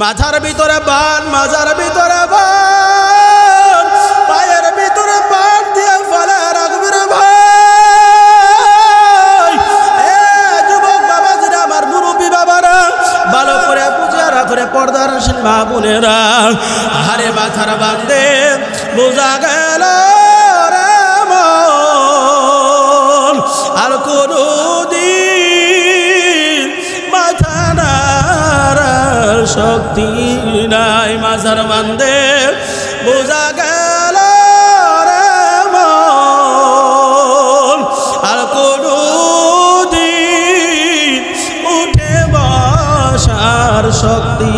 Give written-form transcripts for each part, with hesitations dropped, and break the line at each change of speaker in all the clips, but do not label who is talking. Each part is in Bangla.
মাথার ভিতরে বান, মাজার ভিতরে বান, পায়ের ভিতরে বান দিয়ে ফেলে রাখবে রে ভাই। এ যুবক বাবাজিরা, আমার মুরব্বী বাবারা, ভালো করে বুঝে রাখরে পর্দার মা বোনেরা, আহারে মাথার বান্দে বোঝা গেল রে মন আর কোনদিন মাথা নাড়ার শক্তি নাই। মাথার বান্দে বোঝা গেল রে মন আর কোনদিন উঠে বসার শক্তি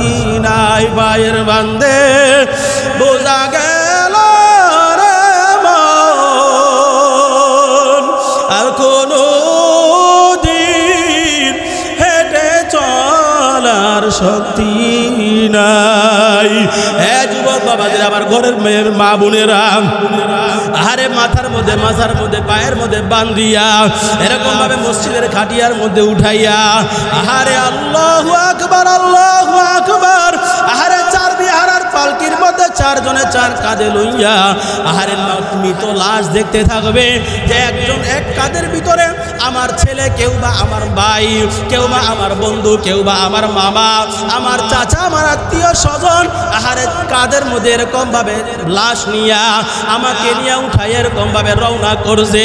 নাই। পায়ের বান্দে বোঝা গেল রে মন আর কোনদিন হেঁটে চলার শক্তি নাই। এ যুবক বাবাদের, আমার ঘরের মেয়ের মা বোনেরা, আহারে মাথার মধ্যে পায়ের মধ্যে বান্ধিয়া এরকম ভাবে মসজিদের খাটিয়ার মধ্যে উঠাইয়া, আহারে আল্লাহু আকবার, আল্লাহু আকবার, আহারে চার বিহারার পালকির মধ্যে চারজনে চার কাঁধে লইয়া, আহারে মৃত লাশ দেখতে থাকবে যে একজন এক কাঁধের ভিতরে আমার ছেলে, কেউ বা আমার ভাই, কেউ বা আমার বন্ধু, কেউ বা আমার মামা, আমার চাচা, আমার আত্মীয় স্বজন, আহারে কাঁধের মধ্যে এরকম ভাবে লাশ নিয়া আমাকে নিয়ে উঠাই এরকম ভাবে রওনা করছে।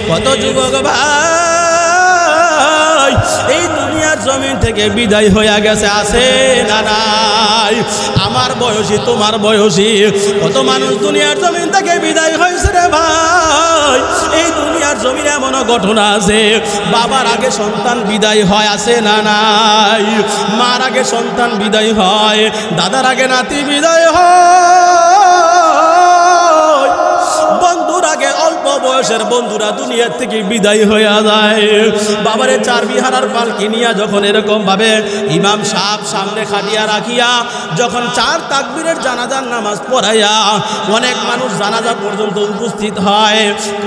কত যুবক ভাই এই দুনিয়ার জমিন থেকে বিদায় হয়ে গেছে, আছে না নাই? আমার বয়সী, তোমার বয়সী কত মানুষ দুনিয়ার জমিন থেকে বিদায় হয়েছে রে ভাই। এই দুনিয়ার জমিনে এমন ঘটনা আছে, বাবার আগে সন্তান বিদায় হয়, আছে না নাই? মার আগে সন্তান বিদায় হয়, দাদার আগে নাতি বিদায় হয়, বন্ধুর আগে অল্প বয়সের বন্ধুরা দুনিয়া থেকে বিদায় হয়ে যায়। বাবারে চার বিহারার পালকি নিয়া যখন এরকম ভাবে ইমাম সাহেব সামনে খাটিয়া রাখিয়া যখন চার তাকবীরের জানাজার নামাজ পড়াইয়া অনেক মানুষ জানাজা পর্যন্ত উপস্থিত হয়,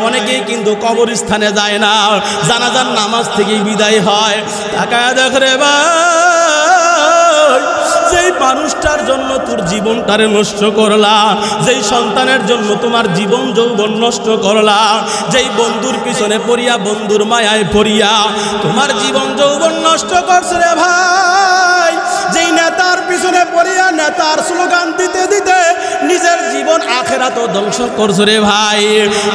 অনেকেই কিন্তু কবরস্থানে যায় না, জানাজার নামাজ থেকেই বিদায় হয়। তাকায়া দেখ রে ভাই, যেই মানুষটার জন্য তোর জীবনটারে নষ্ট করলা, যেই সন্তানের জন্য তোমার জীবন যৌবন নষ্ট করলা, যেই বন্ধুর পিছনে পড়িয়া, বন্ধুর মায়ায় পড়িয়া তোমার জীবন যৌবন নষ্ট করছে রে ভাই, যেই নেতার পিছনে পড়িয়া নেতার স্লোগান দিতে দিতে নিজের জীবন আখেরাত ধ্বংস করছে রে ভাই,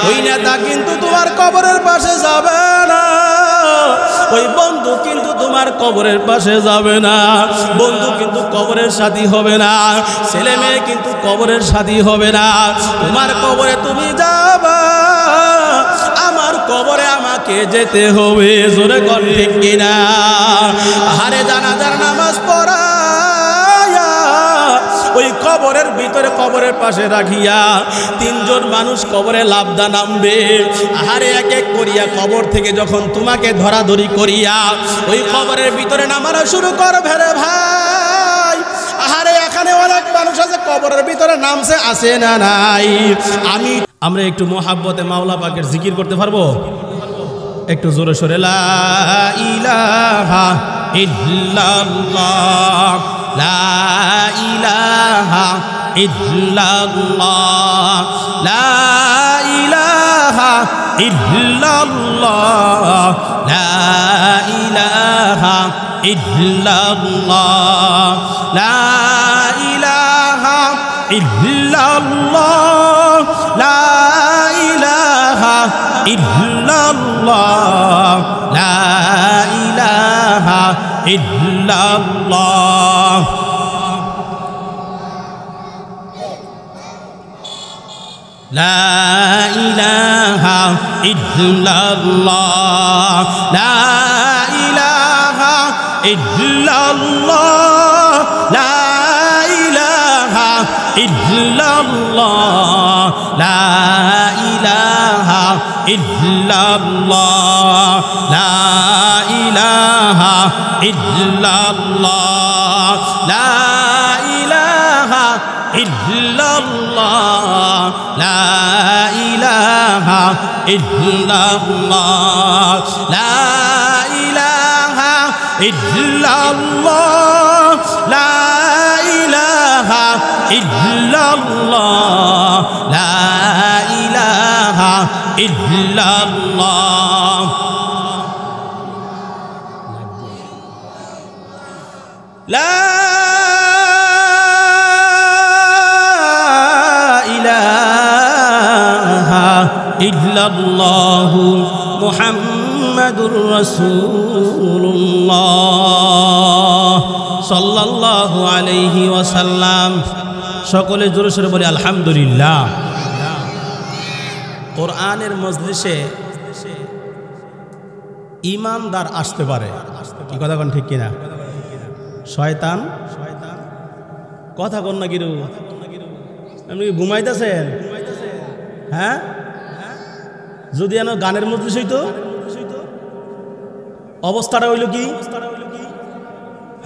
ওই নেতা কিন্তু তোমার কবরের পাশে যাবে না, ওই বন্ধু কিন্তু তোমার কবরের পাশে যাবে না, বন্ধু কিন্তু কবরের সাথী হবে না, ছেলে মেয়ে কিন্তু কবরের সাথী হবে না। তোমার কবরে তুমি যাবা, আমার কবরে আমাকে যেতে হবে। জোরে কর ঠিক কিনা? আহারে জানাজার নামাজ পড়ায়া ওই কবরের ভিতরে, কবরের পাশে রাখিয়া তিনজন মানুষ কবরে লাফদা নামবে। আহারে এক এক করিয়া কবর থেকে যখন তোমাকে ধরাধরি করিয়া ওই কবরের ভিতরে নামানো শুরু করবে রে ভাই, আহারে এখানে অনেক মানুষ আছে কবরের ভিতরে নামছে, আছে না নাই? আমরা একটু মোহাব্বতে মাওলা পাকের জিকির করতে পারবো? একটু জোরে সোরে লা ইলাহা ইল্লাল্লাহ, লা ইলাহা ইল্লাল্লাহ, লা ইলাহা ইল্লাল্লাহ, লা ইলাহা ইল্লাল্লাহ, লা ইলাহা ইল্লাল্লাহ, লা ইলাহা ইল্লাল্লাহ, লা ইলাহা ইল্লাল্লাহ। লা ইলাহা ইল্লাল্লাহ, লা ইলাহা ইল্লাল্লাহ, লা ইলাহা ইল্লাল্লাহ, লা ইলাহা ইল্লাল্লাহ, লা ইলাহা ইল্লাল্লাহ, লা ইলাহা ইল্লাল্লাহ, লা ইলাহা ইল্লাল্লাহ, লা ইলাহা ইল্লাল্লাহ, লা ইল্লাল্লাহ লা ইলাহা ইল্লাল্লাহ লা ইলাহা ইল্লাল্লাহু মুহাম্মাদুর রাসূলুল্লাহ সাল্লাল্লাহু আলাইহি ওয়াসাল্লাম। সকলে জোরে সোরে বলি আলহামদুলিল্লাহ। কোরআনের মজলিসে ঈমানদার আসতে পারে, কি কথা কোন ঠিক কিনা? শয়তান কথা কোন না কিরু? আপনি কি ঘুমাইতেছেন? হ্যাঁ, যদি এন গানের মজলিস হইতো অবস্থাটা হইল কি?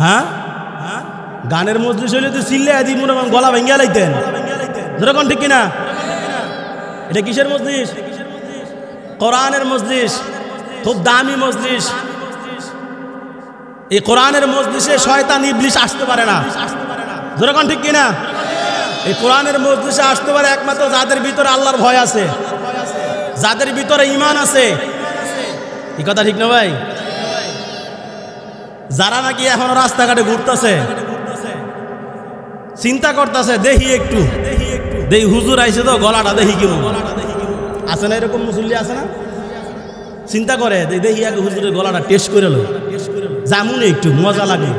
হ্যাঁ, গানের মজলিস হইলে তো চিল্লে আদি মনে গলা ভেঙ্গা লাইতেন, যেরকম ঠিক কিনা? এটা কিসের মজলিস? কোরআনের মজলিস, খুব দামি মজলিস। এই কোরআনের মজলিসে শয়তান ইবলিস আসতে পারে না, যেরকম ঠিক কিনা? এই কোরআনের মজলিসে আসতে পারে একমাত্র যাদের ভিতরে আল্লাহর ভয় আছে, যাদের ভিতরে ঈমান আছে। এই কথা ঠিক না ভাই? যারা নাকি এখন রাস্তাঘাটে ঘুরতেছে, চিন্তা করতেছে দেখি একটু দেখি হুজুর আইছে তো গলাটা দেখি কেমন আছে না, এরকম মুসল্লি আছে না? চিন্তা করে দেখি আগে হুজুরের গলাটা টেস্ট করে লো, যেমন একটু মজা লাগে।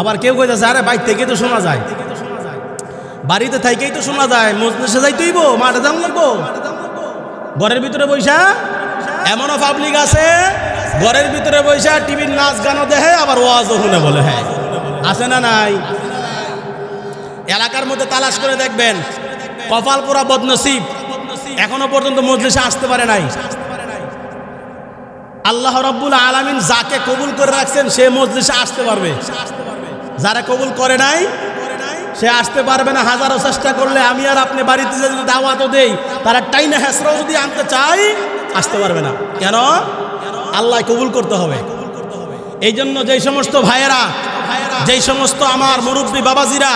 আবার কেউ কইতেছে আরে বাইর থেকে তো শোনা যায়, বাড়িতে থাইকেই তো শোনা যায়, মজলিসে যাইতেইব, মাঠে যাম লাগবো। ঘরের ভিতরে বৈশা এমনও পাবলিক আছে ঘরের ভিতরে বৈশা টিভির নাচ গানও দেখে, আবার ওয়াজও শুনে বলে। হ্যাঁ, আছে না নাই? এলাকার মধ্যে তালাশ করে দেখবেন, কপাল পোড়া বদনসিব এখনো পর্যন্ত মজলিসে আসতে পারে নাই। আল্লাহ রাব্বুল আলামিন যাকে কবুল করে রাখছেন সে মজলিসে আসতে পারবে, যারা কবুল করে নাই সে আসতে পারবে না। হাজারো চেষ্টা করলে আমি আর আপনি বাড়িতে যদি দাওয়াতও দেই, তারা টাইনা হেসরাও যদি আনতে চাই আসতে পারবে না। কেন? আল্লাহ কবুল করতে হবে। এই জন্য যেই সমস্ত ভাইয়েরা, যেই সমস্ত আমার মুরব্বী বাবাজিরা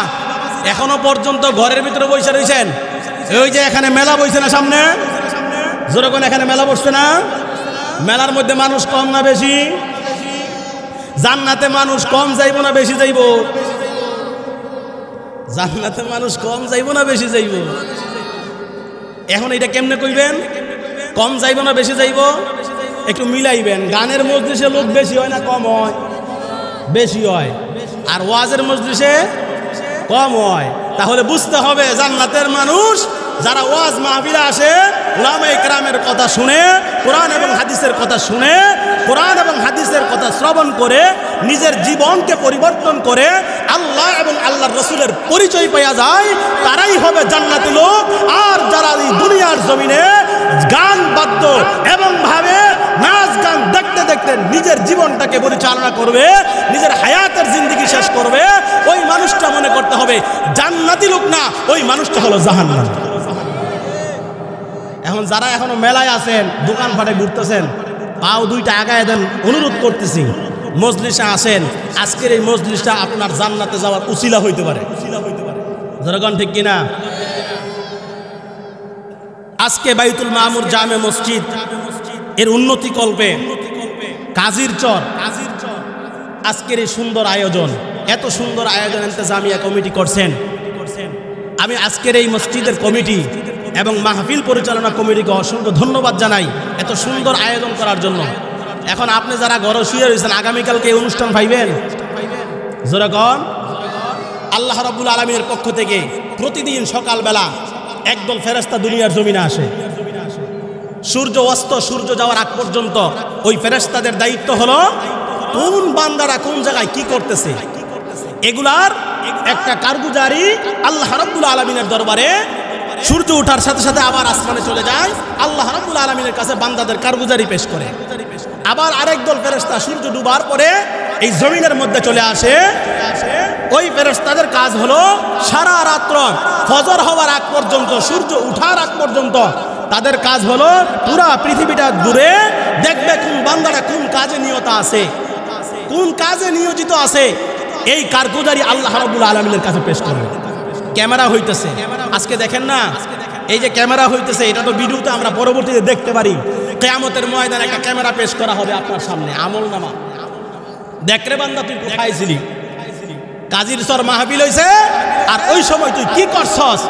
এখনো পর্যন্ত ঘরের ভিতরে বসে রয়েছেন, ওই যে এখানে মেলা বসছে না সামনে, যেরকম এখানে মেলা বসছে না, মেলার মধ্যে মানুষ কম না বেশি? জান্নাতে মানুষ কম যাইব না বেশি যাইব? জান্নাতে মানুষ কম যাইব না বেশি যাইব? এখন এটা কেমনে কইবেন কম যাইব না বেশি যাইব? একটু মিলাইবেন। গানের মজলিসে লোক বেশি হয় না কম হয়? বেশি হয়। আর ওয়াজের মজলিসে কম হয়। তাহলে বুঝতে হবে জান্নাতের মানুষ যারা ওয়াজ মাহফিলে আসে, উলামায়ে কেরামের কথা শুনে, কোরআন এবং হাদিসের কথা শুনে, কোরআন এবং হাদিসের কথা শ্রবণ করে নিজের জীবনকে পরিবর্তন করে আল্লাহ এবং আল্লাহর রাসূলের পরিচয় পাওয়া যায়, তারাই হবে জান্নাতি লোক। আর যারা এই দুনিয়ার জমিনে গান বাদ্য এবং ভাবে নাচ গান দেখতে দেখতে নিজের জীবনটাকে পরিচালনা করবে, নিজের হায়াতের জিন্দেগি শেষ করবে, ওই মানুষটা মনে করতে হবে জান্নাতি লোক না, ওই মানুষটা হলো জাহান্নামী। এখন যারা এখনো মেলায় আছেন, দোকান ফাটে ঘুরতেছেন, পাও দুইটা আগায় দেন, অনুরোধ করতেছি মজলিসে আসেন। আজকের এই মজলিসটা আপনার জান্নাতে যাওয়ার উসিলা হইতে পারে, যেরকম ঠিক কিনা? আজকে বাইতুল মামুর জামে মসজিদ এর উন্নতি কল্পে কাজীর চর আজকের এই সুন্দর আয়োজন, এত সুন্দর আয়োজন ইন্তেজামিয়া কমিটি করছেন। আমি আজকের এই মসজিদের কমিটি এবং মাহফিল পরিচালনা কমিটিকে অসংখ্য ধন্যবাদ জানাই এত সুন্দর আয়োজন করার জন্য। এখন আপনি যারা ঘরে শুয়ে রয়েছেন, আগামীকালকে এই অনুষ্ঠান পাইবেন, যেরকম আল্লাহ রাব্বুল আলামিনের পক্ষ থেকে প্রতিদিন সকালবেলা একদল ফেরেশতা দুনিয়ার জমিনে আসে। সূর্য অস্ত, সূর্য যাওয়ার আগ পর্যন্ত ওই ফেরেশতাদের দায়িত্ব হলো কোন বান্দারা কোন জায়গায় কি করতেছে, এগুলার একটা কারগুজারি আল্লাহ রাব্বুল আলামিনের দরবারে। সূর্য ওঠার সাথে সাথে আবার আসমানে চলে যায়, আল্লাহ রাব্বুল আলামিনের কাছে বান্দাদের কারগুজারি পেশ করে। আবার আরেক দল ফেরেশতা সূর্য ডুবার পরে এই জমিনের মধ্যে চলে আসে। ওই ফেরেশতাদের কাজ হলো সারা রাত্র ফজর হওয়ার আগ পর্যন্ত, সূর্য উঠার আগ পর্যন্ত তাদের কাজ হলো পুরা পৃথিবীটা ঘুরে দেখবে কোন বান্দারা কোন কাজে নিয়ত আছে, কোন কাজে নিয়োজিত আছে। এই কারগুজারি আল্লাহ রাব্বুল আলামিনের কাছে পেশ করবে। ক্যামেরা হইতেছে, আজকে দেখেন না এই যে ক্যামেরা হইতেছে, এটা তো ভিডিওতে আমরা পরবর্তীতে দেখতে পারি। কিয়ামতের ময়দানে একটা ক্যামেরা পেশ করা হবে আপনার সামনে, আমলনামা। দেখ রে বান্দা, তুই কোথায় ছিলি? কাজীর সর মাহফিল হইছে, আর ওই সময় তুই কি করছস?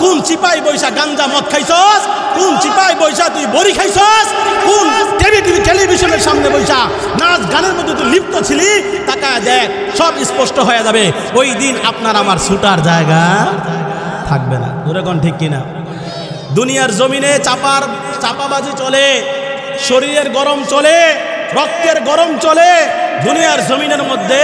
কোন চিপাই বৈশা গাঞ্জা মদ খাইছস? কোন চিপাই বৈশা তুই বড়ি খাইছস? কোন টেলিভিশনের সামনে বৈশা নাচ গানের মধ্যে তুই লিপ্ত ছিলি? তাকায় দেখ, সব স্পষ্ট হয়ে যাবে। ওই দিন আপনার আমার ছুটার জায়গা থাকবে না। ওরকম ঠিক কিনা? দুনিয়ার জমিনে চাপাবাজি চলে, শরীরের গরম চলে, রক্তের গরম চলে। দুনিয়ার জমিনের মধ্যে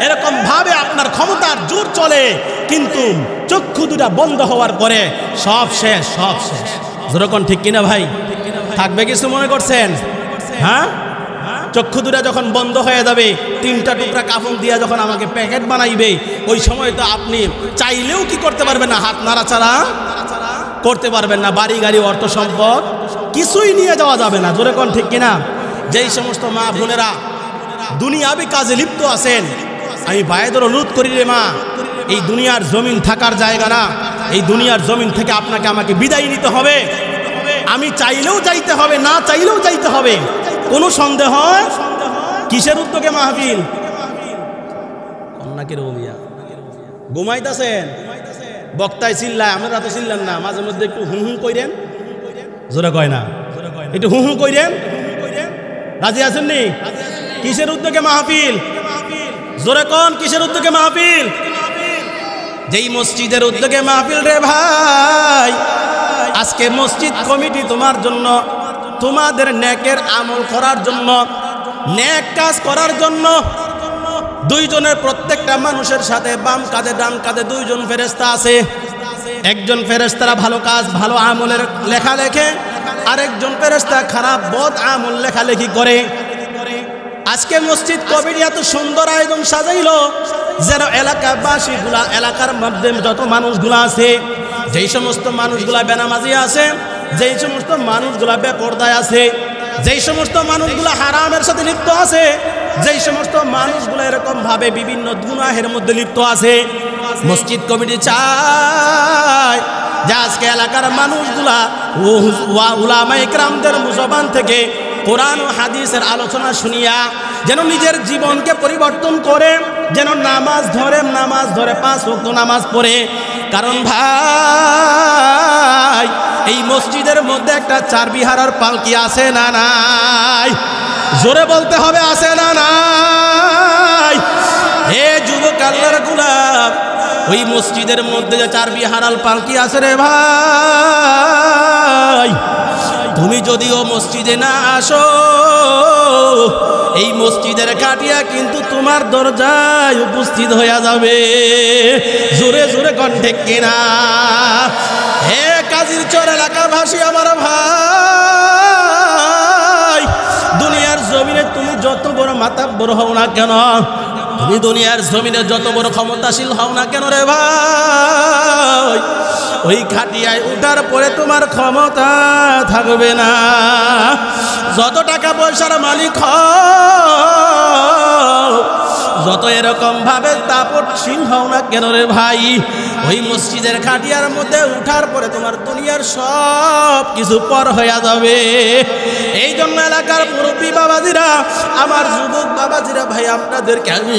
এরকম ভাবে আপনার ক্ষমতার জোর চলে, কিন্তু চক্ষু দুটা বন্ধ হওয়ার পরে সব শেষ, সব শেষ। যেরকম ঠিক কিনা ভাই? থাকবে কিছু মনে করছেন? হ্যাঁ, চক্ষু দুটা যখন বন্ধ হয়ে যাবে, 3টা টুকরা কাফন দিয়া যখন আমাকে প্যাকেট বানাইবে, ওই সময় তো আপনি চাইলেও কি করতে পারবেন না, হাত নাড়াচাড়া করতে পারবেন না। বাড়ি গাড়ি অর্থ সম্পদ কিছুই নিয়ে যাওয়া যাবে না। জোরে কোন ঠিক কিনা? যেই সমস্ত মা বোনেরা দুনিয়াবি কাজে লিপ্ত আছেন, আমি ভাইদের অনুরোধ করি রে মা, এই দুনিয়ার জমিন থাকার জায়গা না। এই দুনিয়ার জমিন থেকে আপনাকে আমাকে বিদায় নিতে হবে। আমি চাইলেও যাইতে হবে, না চাইলেও যাইতে হবে, কোনো সন্দেহ? কিসের উদ্যোগে মাহফিল? কন্যাকে রোমিয়া ঘুমাইতেছেন, বক্তায় চিল্লায়, আমরা তো চিল্লান না, মাঝে মধ্যে একটু হুঁ হুঁ কইরেন। জোরে কয় না, একটু হুঁ হুঁ কইরেন। রাজি আছেন নি? কিসের উদ্যোগে মাহফিল? জোরে কোন, কিসের উদ্যোগে মাহফিল? যেই মসজিদের উদ্যোগে মাহফিল রে ভাই, আজকে মসজিদ কমিটি তোমার জন্য, তোমাদের নেকের আমল করার জন্য, নেক কাজ করার জন্য, দুইজনের প্রত্যেকটা মানুষের সাথে বাম কাঁধে ডান কাঁধে 2 জন ফেরেশতা আছে। একজন ফেরেশতারা ভালো কাজ ভালো আমলের লেখা লেখে, আরেকজন ফেরেশতা খারাপ বদ আমল লেখালেখি করে। আজকে মসজিদ কমিটি এত সুন্দর আয়োজন সাজাইলো, যেন এলাকাবাসীগুলা, এলাকার মধ্যে যত মানুষগুলা আছে, যেই সমস্ত মানুষগুলা বেনামাজি আছে, যেই সমস্ত মানুষগুলা বেপরদায় আছে, যেই সমস্ত মানুষগুলা হারামের সাথে লিপ্ত আছে, যেই সমস্ত মানুষগুলো এরকম ভাবে বিভিন্ন গুনাহের মধ্যে লিপ্ত আছে, মসজিদ কমিটি চায় যে আজকে এলাকার মানুষগুলা উলামায়ে কেরামদের মুজবান থেকে কোরআন ও হাদিসের আলোচনা শুনিয়া যেন নিজের জীবনকে পরিবর্তন করে, যেন নামাজ ধরে 5 ওয়াক্ত নামাজ পড়ে। কারণ ভাই, এই মসজিদের মধ্যে একটা চারবিহারার পালকি আছে না নাই? জোরে বলতে হবে, আছে না নাই? হে যুবক আল্লাহর গোলাম, ওই মসজিদের মধ্যে যে চারবিহারার পালকি আছে রে ভাই, তুমি যদিও মসজিদে না আসো, এই মসজিদের কাটিয়া কিন্তু তোমার দরজায় উপস্থিত হয়ে যাবে। জোরে জোরে কণ্ঠে কিনা? হে কাজীর চর এলাকাবাসী আমার ভাই, দুনিয়ার জমিনে তুমি যত বড় মাতাব্বর হও না কেন, তুমি দুনিয়ার জমিনে যত বড় ক্ষমতাশীল হও না কেন রে ভাই, ওই খাটিয়ায় উঠার পরে তোমার ক্ষমতা থাকবে না। যত টাকা পয়সার মালিক হও, যত এরকম ভাবে দাপটশীল হও না কেন রে ভাই, ওই মসজিদের খাটিয়ার মধ্যে উঠার পরে তোমার দুনিয়ার সব কিছু পর হয়ে যাবে। এই জন্য এলাকার মুরব্বী বাবাজিরা, আমার যুবক বাবাজিরা, ভাই আপনাদেরকে আমি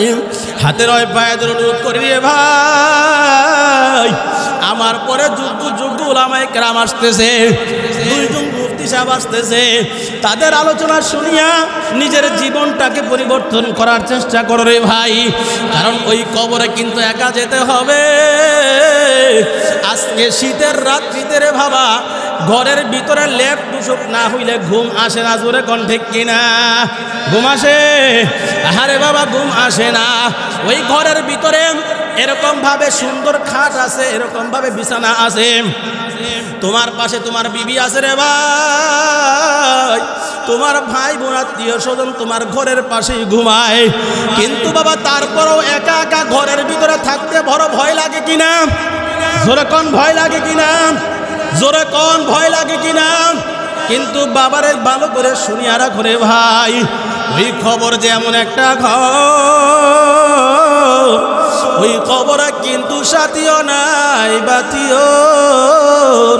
হাতের পায়ে ধরে অনুরোধ করি রে ভাই, আমার পরে যোগ্য উলামায়ে কেরাম আসতেছে, 2 জন মুফতি সাহেব আসতেছে, তাদের আলোচনা শুনিয়া নিজের জীবনটাকে পরিবর্তন করার চেষ্টা করো রে ভাই। কারণ ওই কবরে কিন্তু একা যেতে হবে। আজকে শীতের রাত্রিতে রে বাবা, ঘরের ভিতরে লেপ টুসুক না হইলে ঘুম আসে না। জোরে কণ্ঠে কিনা? ঘুম আসে? আরে বাবা, ঘুম আসে না। ওই ঘরের ভিতরে এরকম ভাবে সুন্দর খাট আছে, এরকম ভাবে বিছানা আছে, তোমার পাশে তোমার বিবি আছে রে ভাই, তোমার ভাই বোন আত্মীয় স্বজন তোমার ঘরের পাশেই ঘুমায়, কিন্তু বাবা তারপরেও একা একা ঘরের ভিতরে থাকতে বড় ভয় লাগে কিনা? জোরে কোন ভয় লাগে কিনা? জোরে কোন ভয় লাগে কিনা? কিন্তু বাবারে ভালো করে শুনিয়া রাখো রে ভাই, ওই খবর যে এমন একটা ঘর, ওই কবরে কিন্তু সাথীও নাই বাতিও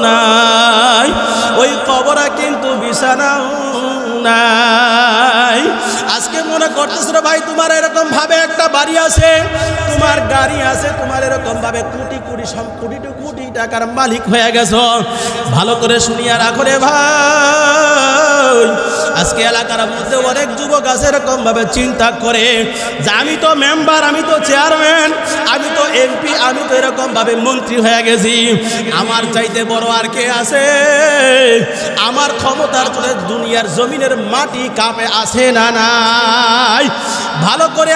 নাই, ওই কবরে কিন্তু বিছানাও নাই। আজকে মনে করতেছ রে ভাই তোমার এরকম ভাবে একটা বাড়ি আছে, তোমার গাড়ি আছে, তোমার এরকম ভাবে কোটি কোটি কোটি টাকার মালিক হয়ে গেছো। ভালো করে শুনিয়া রাখো রে ভাই, আজকে এলাকার মধ্যে অনেক যুবক আছে এরকম ভাবে চিন্তা করে যে আমি তো মেম্বার, আমি তো চেয়ারম্যান, আমি তো এমপি, আমি তো এরকম ভাবে মন্ত্রী হয়ে গেছি, আমার চাইতে বড় আর কে আছে? আমার ক্ষমতার জন্য দুনিয়ার জমিনের মাটি কাঁপে আছে না নাই? ভালো করে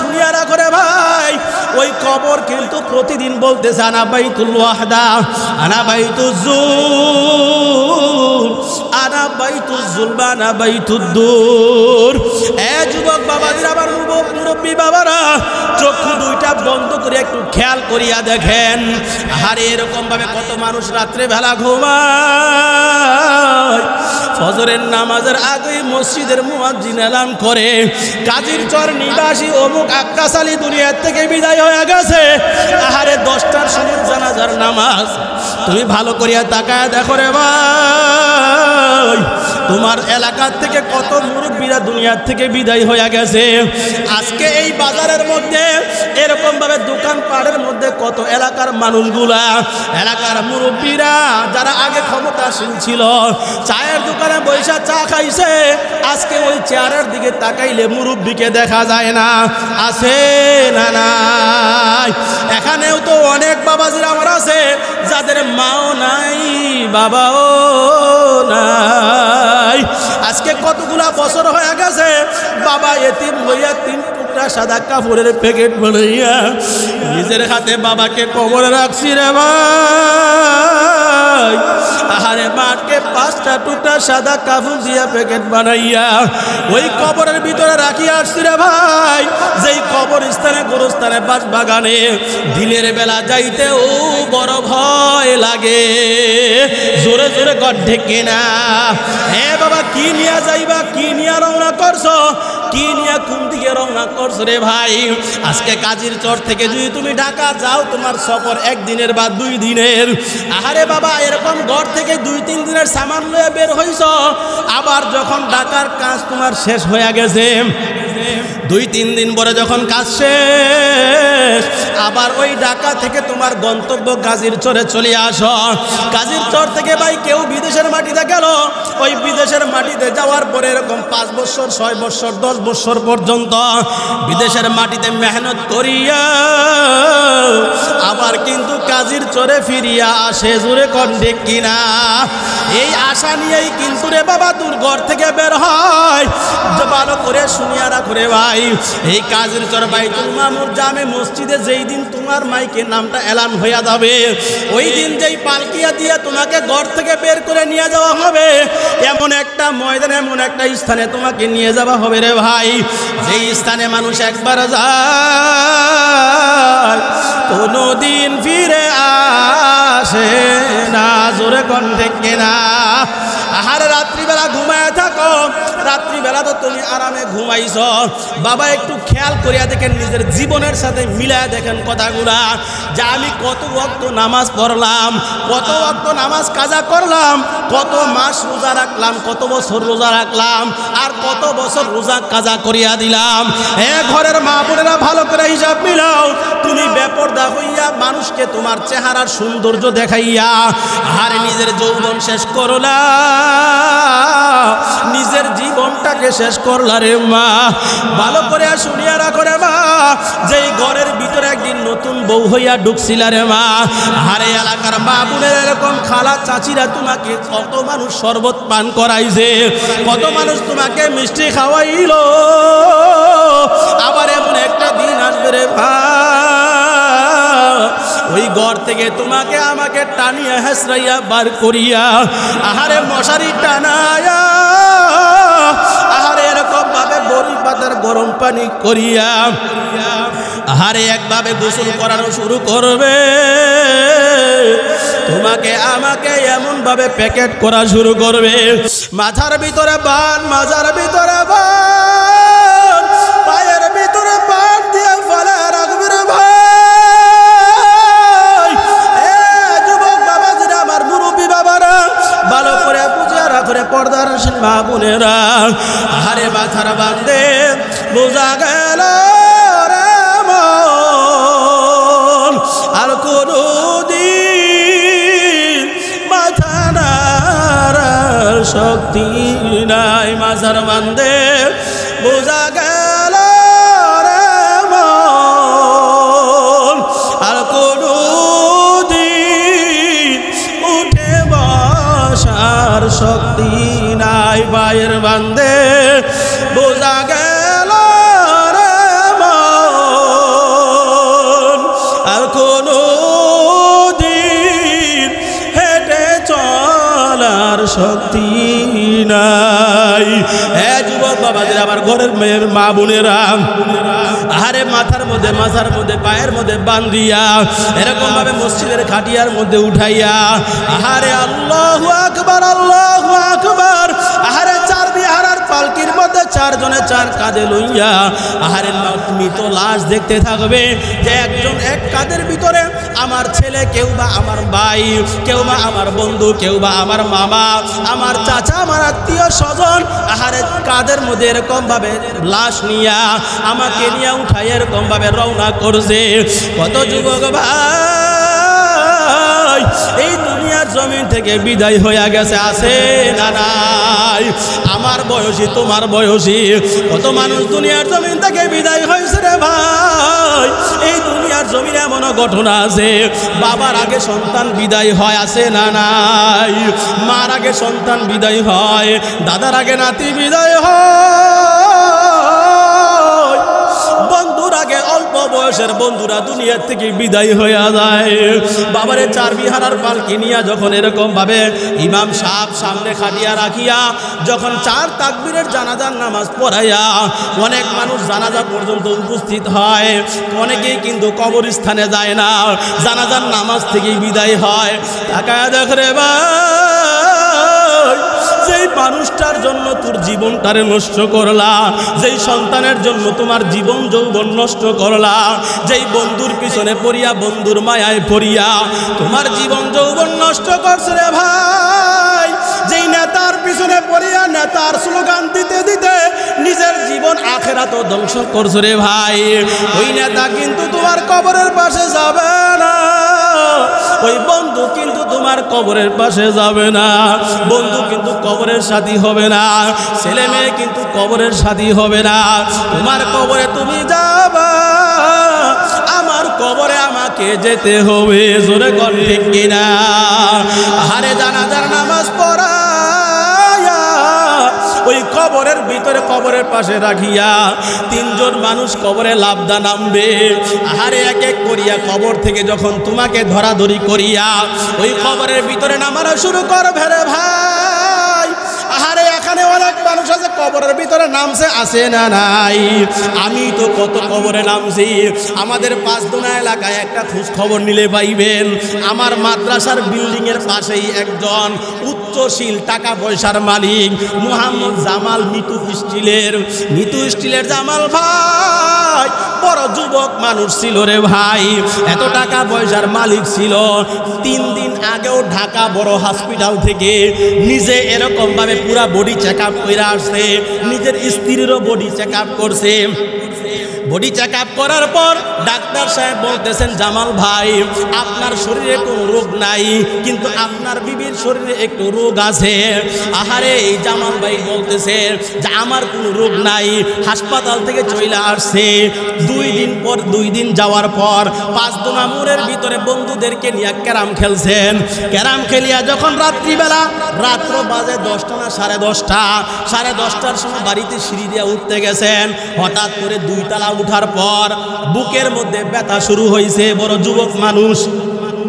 শুনিয়া রাখো রে ভাই, ওই কবর কিন্তু প্রতিদিন বলতেছে আনা বাইতুল ওয়াহদা, আনা বাইতুজ জুল, আনা বাইতুজ জুলবা, আনা বাইতুদ দূর। এ যুবক বাবাদের, আমার মুরব্বী বাবারা, চক্ষু দুইটা বন্ধ করে একটু খেয়াল করিয়া দেখেন, আরে এরকম ভাবে কত মানুষ রাত্রে বেলা ঘুমায়। ফজরের নামাজের আগে মসজিদের মুয়াজ্জিন এলান করে কাজীর চর নিবাসী অমুক আক্কাস আলী দুনিয়ার থেকে বিদায় হয়ে গেছে। আহারে 10টার সময় জানাজার নামাজ। তুমি ভালো করিয়া তাকায় দেখো রে ভাই, তোমার এলাকার থেকে কত মুরব্বীরা দুনিয়ার থেকে বিদায় হয়ে গেছে। আজকে এই বাজারের মধ্যে এরকম ভাবে দোকান পাড়ের মধ্যে কত এলাকার মানুষগুলা, এলাকার মুরব্বীরা যারা আগে ক্ষমতাশীল ছিল, চায়ের দোকানে বৈশা চা খাইছে, আজকে ওই চেয়ারের দিকে তাকাইলে মুরব্বীকে দেখা যায় না। আছে না নাই? এখানেও তো অনেক বাবাজিরা আমার আছে যাদের মাও নাই, বাবাও নাই। আজকে কতগুলা বছর হয়ে গেছে বাবা এতিম হইয়া 3 টুকরা সাদা কাপড়ের প্যাকেট বানাইয়া নিজের হাতে বাবাকে কবরে রাখছি রে ভাই। আহারে মাকে 5টা টুকরা সাদা কাপড় দিয়া প্যাকেট বানাইয়া ওই কবরের ভিতরে রাখিয়া আসছি রে ভাই। যেই কবরস্থানে, গোরস্থানে, বাস বাগানে দিনের বেলা যাইতেও বড় ভয় লাগে। জোরে জোরে গড্ডে কেনা। হে বাবা, কি নিয়ে যাইবা, কি নিয়ে রওনা করছো, কি নিয়ে কোন দিকে রওনা করছো রে ভাই? আজকে কাজীর চর থেকে যদি তুমি ঢাকা যাও, তোমার সফর 1 দিনের বা 2 দিনের। আহারে বাবা, এরকম ঘর থেকে 2-3 দিনের সামান লয়ে বের হইছ, আবার যখন ঢাকার কাজ তোমার শেষ হয়ে গেছে, 2-3 দিন পরে যখন কাজ শেষ, আবার ওই ঢাকা থেকে তোমার গন্তব্য কাজীর চরে চলে আসো। কাজীর চর থেকে ভাই কেউ বিদেশের মাটিতে গেল, ওই বিদেশের মাটিতে যাওয়ার পরে এরকম 5 বছর, 6 বছর, 10 বছর পর্যন্ত বিদেশের মাটিতে মেহনত করিয়া আবার কিন্তু কাজীর চরে ফিরিয়া আসে। জোরে কন্ডে কিনা? এই আশা নিয়েই কিন্তু রে বাবা দূর ঘর থেকে বের হয়। ভালো করে শুনিয়া রাখো রে ভাই, এই কাজীর চর বাইতুল মামুর জামে মসজিদে যেই দিন তোমার মাইকে নামটা এলান হইয়া যাবে, ওই দিন যেই পালকিয়া দিয়ে তোমাকে ঘর থেকে বের করে নিয়ে যাওয়া হবে, এমন একটা ময়দানে, এমন একটা স্থানে তোমাকে নিয়ে যাওয়া হবে রে ভাই, যেই স্থানে মানুষ একবার যায় কোনোদিন ফিরে আসে না। জোরে কোন থেকে না? আহারে রাত্রিবেলা ঘুমায় থাকো, রাত্রিবেলা তো তুমি আরামে ঘুমাইছ। বাবা একটু খেয়াল করিয়া দেখেন, নিজের জীবনের সাথে মিলায় দেখেন কথাগুলা, যে আমি কত ওয়াক্ত নামাজ পড়লাম, কত ওয়াক্ত নামাজ কাজা করলাম, কত মাস রোজা রাখলাম, কত বছর রোজা রাখলাম, আর কত বছর রোজা কাজা করিয়া দিলাম। ঘরের মা বোনেরা ভালো করে হিসাব মিলাও। তুমি বেপরদা হইয়া মানুষকে তোমার চেহারার সৌন্দর্য দেখাইয়া আর নিজের যৌবন শেষ করলা, নিজের জীবনটাকে শেষ করলা রে মা। ভালো করে শুনিয়া রাখো রে মা, যেই ঘরের ভিতরে একদিন নতুন বউ হইয়া ঢুকছিলা রে মা, আরে এলাকার মা বোনের এরকম খালা চাচিরা তোমাকে কত মানুষ শরবত পান করাইছে, কত মানুষ তোমাকে মিষ্টি খাওয়াইল। আবার এমন একটা দিন আসবে রে ভাই, ওই ঘর থেকে তোমাকে আমাকে টানিয়া হেসরাইয়া বার করিয়া আহারে মশারি টানায়া, আহারে এরকম ভাবে বড়ি পাতার গরম পানি করিয়া আহারে একভাবে গোসল করানো শুরু করবে। তোমাকে আমাকে এমন ভাবে প্যাকেট করা শুরু করবে, মাথার ভিতরে বান, মাজার ভিতরে বান, পায়ের ভিতরে বান দিয়ে ফেলে রাখবে রে ভাই। মাথার বান্দে বোঝা গেল রে মন আর কোনদিন মাথা নাড়ার শক্তি নাই। মাথার বান্দে বোঝা গেল রে মন আর কোনদিন উঠে বসার শক্তি নাই। ভাইয়ের বান্দে বোঝা গেল রে মন আর কোনদিন হেঁটে চলার শক্তি নাই। যুবক বাবাদের, আমার ঘরের মেয়ের মা বোনেরা, আহারে মাথার মধ্যে পায়ের মধ্যে বান্ধিয়া এরকম ভাবে মসজিদের খাটিয়ার মধ্যে উঠাইয়া আহারে আল্লাহু আকবার আল্লাহু আকবার, আহারে চার বিহারার পালকির মধ্যে চারজনে চার কাঁধে লইয়া আহারে মৃত লাশ দেখতে থাকবে যে একজন এক কাঁধের ভিতরে আমার ছেলে, কেউ বা আমার ভাই, কেউ বা আমার বন্ধু, কেউ বা আমার মামা, আমার চাচা, আমার আত্মীয় স্বজন আহারে কাঁধের মধ্যে এরকম ভাবে লাশ নিয়া আমাকে নিয়ে উঠাই এরকম ভাবে রওনা করছে। কত যুবক ভাই এই দুনিয়ার জমিন থেকে বিদায় হয়ে গেছে, আছে না নাই? আমার বয়সী, তোমার বয়সী কত মানুষ দুনিয়ার জমিন থেকে বিদায় হয়েছে রে ভাই। এই দুনিয়ার জমিনে এমন ঘটনা আছে, বাবার আগে সন্তান বিদায় হয়, আছে না নাই? মার আগে সন্তান বিদায় হয়, দাদার আগে নাতি বিদায় হয়, বন্ধুর আগে অল্প বয়সের বন্ধুরা দুনিয়া থেকে বিদায় হয়ে যায়। বাবারে চার বিহারার পালকি নিয়া যখন এরকম ভাবে ইমাম সাহেব সামনে খাটিয়া রাখিয়া যখন চার তাকবীরের জানাজার নামাজ পড়াইয়া অনেক মানুষ জানাজা পর্যন্ত উপস্থিত হয়, অনেকেই কিন্তু কবরস্থানে যায় না, জানাজার নামাজ থেকেই বিদায় হয়। তাকায়া দেখ রে ভাই, যেই মানুষটার জন্য তোর জীবনটারে নষ্ট করলা, যেই সন্তানের জন্য তোমার জীবন যৌবন নষ্ট করলা, যেই বন্ধুর পিছনে পড়িয়া বন্ধুর মায়ায় পড়িয়া তোমার জীবন যৌবন নষ্ট করছে রে ভাই, যেই নেতার পিছনে পড়িয়া নেতার স্লোগান দিতে দিতে নিজের জীবন আখেরাত ধ্বংস করছে রে ভাই, ওই নেতা কিন্তু তোমার কবরের পাশে যাবে না, ওই বন্ধু কিন্তু তোমার কবরের পাশে যাবে না, বন্ধু কিন্তু কবরের সাথী হবে না, ছেলে মেয়ে কিন্তু কবরের সাথী হবে না। তোমার কবরে তুমি যাবা, আমার কবরে আমাকে যেতে হবে, জোরে কর ঠিক কিনা? আরে জানাজার নামাজ পড়ায়া ওই কবরের ভিতরে কবরের পাশে রাখিয়া তিনজন মানুষ কবরে লাফদা নামবে। আহারে এক এক করিয়া কবর থেকে যখন তোমাকে ধরাধরি করিয়া ওই কবরের ভিতরে নামানো শুরু করবে রে ভাই, আহারে এখানে অনেক মানুষ আছে কবরের ভিতরে নামছে, আছে না নাই? আমি তো কত কবরে নামছি। আমাদের পাঁচদোনা এলাকায় একটা খোঁজ খবর নিলে পাইবেন, আমার মাদ্রাসার বিল্ডিং এর পাশেই একজন উচ্চশীল টাকা পয়সার মালিক মোহাম্মদ জামাল, মিতু স্টিলের জামাল ভাই বড় যুবক মানুষ ছিল রে ভাই, এত টাকা পয়সার মালিক ছিল। 3 দিন আগেও ঢাকা বড় হসপিটাল থেকে নিজে এরকম ভাবে পুরা বডি চেক আপ করে আসছে, নিজের স্ত্রীরও বডি চেক আপ করছে। বডি চেক আপ করার পর ডাক্তার সাহেব বলতেছেন, জামাল ভাই আপনার শরীরে কোনো রোগ নাই, কিন্তু আপনার বিবির শরীরে একটু রোগ আছে। আহারে এই জামাল ভাই বলতেছে যে আমার কোনো রোগ নাই, হাসপাতাল থেকে চলে আসছে। 2 দিন যাওয়ার পর পাঁচদোনা মোড়ের ভিতরে বন্ধুদেরকে নিয়ে ক্যারাম খেলছেন। ক্যারাম খেলিয়া যখন রাত্রিবেলা, রাত্র বাজে 10টা না 10:30টার সময় বাড়িতে সিঁড়ি দিয়ে উঠতে গেছেন, হঠাৎ করে 2 তলা উঠার পর বুকের মধ্যে ব্যথা শুরু হয়েছে। বড় যুবক মানুষ,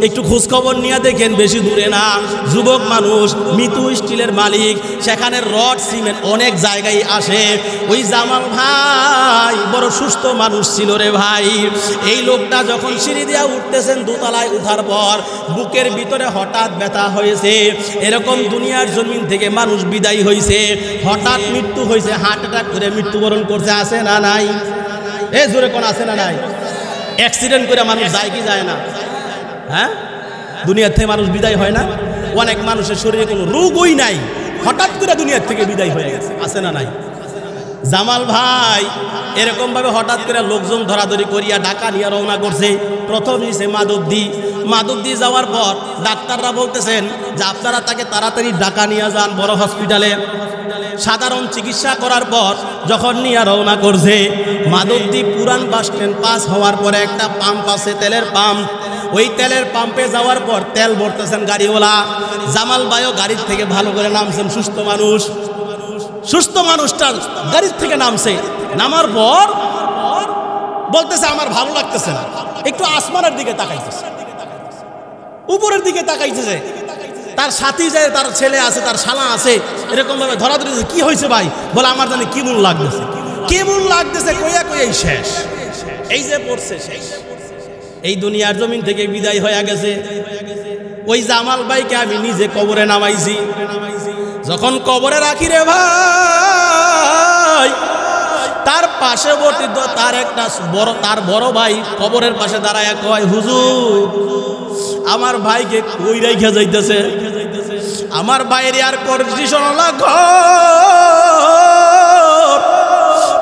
একটু খোঁজখবর নিয়ে দেখেন, বেশি দূরে না, যুবক মানুষ, মিতু স্টিলের মালিক, সেখানে রড সিমেন্ট অনেক জায়গায় আসে। ওই জামাল ভাই বড় সুস্থ মানুষ ছিল রে ভাই। এই লোকটা যখন সিঁড়ি দিয়া উঠতেছেন, 2 তলায় উঠার পর বুকের ভিতরে হঠাৎ ব্যথা হয়েছে। এরকম দুনিয়ার জমিন থেকে মানুষ বিদায় হয়েছে, হঠাৎ মৃত্যু হয়েছে, হার্ট অ্যাটাক করে মৃত্যুবরণ করছে, আছে না নাই? জোরে কোন আছে না নাই? অ্যাক্সিডেন্ট করে মানুষ যায় কি যায় না? হ্যাঁ, দুনিয়ার থেকে মানুষ বিদায় হয় না? অনেক মানুষের শরীরে কোনো রোগই নাই, হঠাৎ করে দুনিয়ার থেকে বিদায় হয়ে গেছে, আছে না নাই? জামাল ভাই এরকম ভাবে হঠাৎ করে লোকজন ধরাধরি করিয়া ঢাকা নিয়ে রওনা করছে। প্রথম নিচে মাধবদী যাওয়ার পর ডাক্তাররা বলতেছেন যে আপনারা তাকে তাড়াতাড়ি ঢাকা নিয়ে যান বড় হসপিটালে। সাধারণ চিকিৎসা করার পর যখন নিয়ে রওনা করছে, মাধবদী পুরান বাস স্ট্যান্ড পাস হওয়ার পরে একটা পাম্প আছে, তেলের পাম্প। ওই তেলের পাম্পে যাওয়ার পর তেল ভরতেছেন গাড়িওয়ালা। জামাল ভাইও গাড়ির থেকে ভালো করে নামছেন, সুস্থ মানুষটা গাড়ির থেকে নামছে। নামার পর বলতেছে আমার ভালো লাগতেছে না, একটু আসমানের দিকে তাকাইতেছে, উপরের দিকে তাকাইতেছে। তার সাথী যায়, তার ছেলে আছে, তার শালা আছে, এরকম ভাবে ধরাধরি কি হয়েছে ভাই? বলে আমার জানি কেমন লাগতেছে কইয়াই শেষ। এই যে পড়ছে শেষ, এই দুনিয়ার জমিন থেকে বিদায় হয়ে গেছে। ওই জামাল ভাইকে আমি নিজে কবরে নামাইছি। যখন কবরে রাখি রে ভাই, তার পাশেবর্তী তার বড় ভাই কবরের পাশে দাঁড়ায় কয়, হুজুর আমার ভাইকে কই রাইখা যাইতেছে? আমার ভাইয়ের আর কন্ডিশন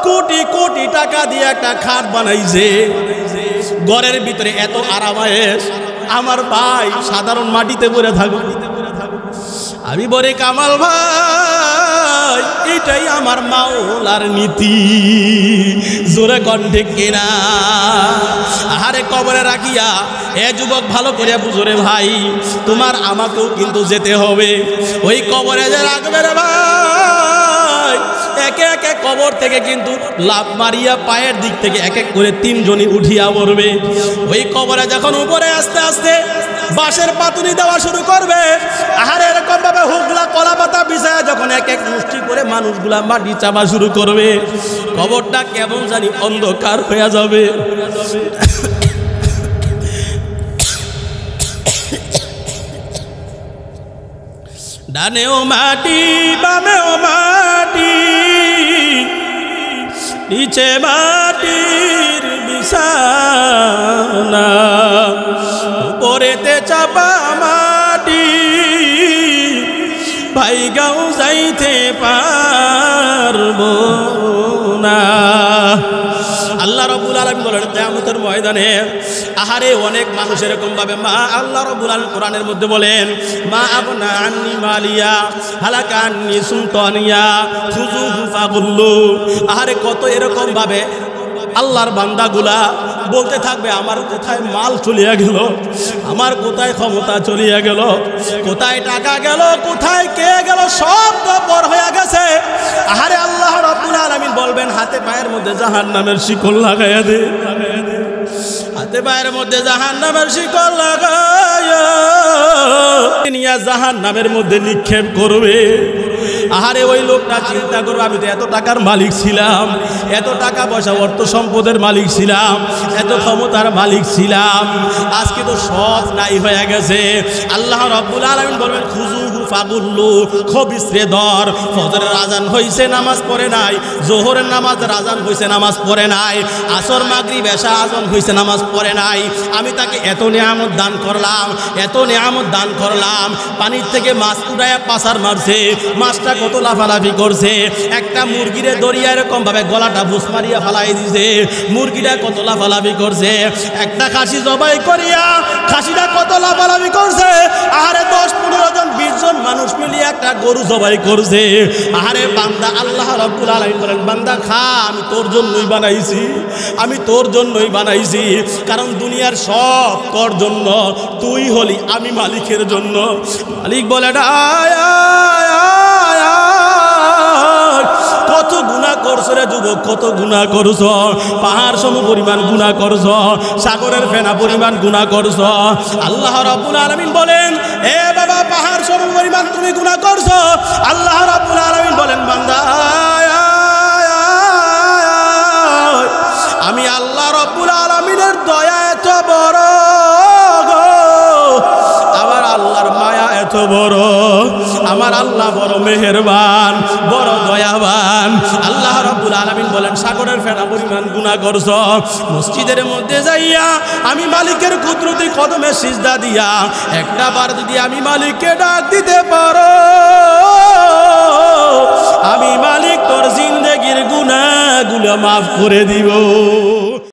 কোটি কোটি টাকা দিয়ে একটা খাট বানাইছে, ঘরের ভিতরে এত আরামায়েশ, আমার ভাই সাধারণ মাটিতে পড়ে থাকবে। আমি বলে কামাল ভাই, এটাই আমার মাওলার নীতি। জোরে কণ্ঠে কিনা? আহারে কবরে রাখিয়া এ যুবক ভালো করে বুঝরে ভাই, তোমার আমাকেও কিন্তু যেতে হবে। ওই কবরে যে রাখবে রে ভাই, একে একে কবর থেকে কিন্তু লাফ মারিয়া পায়ের দিক থেকে এক এক করে তিনজনই উঠিয়া পড়বে। ওই কবরে যখন উপরে আস্তে আস্তে বাঁশের পাতুনি দেওয়া শুরু করবে, আহারে এরকম ভাবে হুগলা কলা পাতা বিছায়া যখন এক এক মুষ্টি করে মানুষগুলা মাটি চাপা শুরু করবে, কবরটা কেমন জানি অন্ধকার হয়ে যাবে। ডানেও মাটি বামেও মাটি, নিচে মাটির বিছানা, উপরেতে চাপা মাটি, ভাই গাও যাইতে পারবো না। আল্লাহ রাব্বুল আলামিন বলেন কিয়ামতের ময়দানে, আহারে অনেক মানুষ এরকম ভাবে আল্লাহ রাব্বুল আলামিন কোরআনের মধ্যে বলেন, মা আবনা আন্নি মালিয়া হালাকা আন্নি সুলতানিয়া খুযুহু ফাগুল্লু। আহারে কত এরকম ভাবে আল্লাহর বান্দাগুলা বলতে থাকবে, আমার কোথায় মাল চলিয়া গেল, আমার কোথায় ক্ষমতা চলিয়া গেল, কোথায় টাকা গেল, কোথায় কে গেল, সব তো পর হয়ে গেছে। আহারে আল্লাহ রাব্বুল আলামিন বলবেন, হাতে পায়ের মধ্যে জাহান্নামের শিকল লাগাইয়া দে, হাতে পায়ের মধ্যে জাহান্নামের শিকল লাগাইয়া নিয়া জাহান্নামের মধ্যে নিক্ষেপ করবে। আহারে ওই লোকটা চিন্তা করবে, আমি তো এত টাকার মালিক ছিলাম, এত টাকা পয়সা অর্থ সম্পদের মালিক ছিলাম, এত ক্ষমতার মালিক ছিলাম, আজকে তো সব নাই হয়ে গেছে। আল্লাহ রাব্বুল আলামিন বলবেন, খুযুহু ফাগুল্লু, খবিসরে ধর। ফজরের আজান হইছে নামাজ পড়ে নাই, জোহরের নামাজের আজান হইছে নামাজ পড়ে নাই, আসর মাগরিব এশা আজান হইছে নামাজ পড়ে নাই। আমি তাকে এত নিয়ামত দান করলাম, এত নিয়ামত দান করলাম। পানির থেকে মাছ উঠাইয়া পাসার মারছে, মাছটা কত লাফালাফি করছে। একটা মুরগিরে দরিয়া এরকম ভাবে গলাটা ভুস মারিয়া ফালাই দিছে, মুরগিটা কত লাফালাফি করছে। একটা খাসি জবাই করিয়া খাসিটা কত লাফালাফি করছে। আহারে 10-15 জন 20 জন মানুষ মিলিয়ে একটা গরু জবাই করছে। আহারে বান্দা, আল্লাহ রাব্বুল আলামিন বলেন, বান্দা খা, আমি তোর জন্যই বানাইছি, আমি তোর জন্যই বানাইছি। কারণ দুনিয়ার সব তোর জন্য, তুই হলি আমি মালিকের জন্য। মালিক বলে, কত গুনাহ করছো রে যুবক, কত গুনাহ করছো, পাহাড় সম পরিমাণ গুনাহ করছো, সাগরের ফেনা পরিমাণ গুনাহ করছো। আল্লাহ রাব্বুল আলামিন বলেন, এ বাবা, পাহাড় সম পরিমাণ তুমি গুনাহ করছো। আল্লাহ রাব্বুল আলামিন বলেন, বান্দা আমি আল্লাহ রাব্বুল আলামিনের দয়া এত বড়, আমার আল্লাহর মায়া এত বড়, আমার আল্লাহ বড় মেহেরবান, বড় দয়াবান। আল্লাহ রাব্বুল আলামিন বলেন, সাগরের ফেনা পরিমাণ গুনাহ করছো, মসজিদের মধ্যে যাইয়া আমি মালিকের কুদরতি কদমে সিজদা দিয়া একটা বার যদি আমি মালিককে ডাক দিতে পারো, আমি মালিক তোর জিন্দেগির গুনাহ মাফ করে দিব।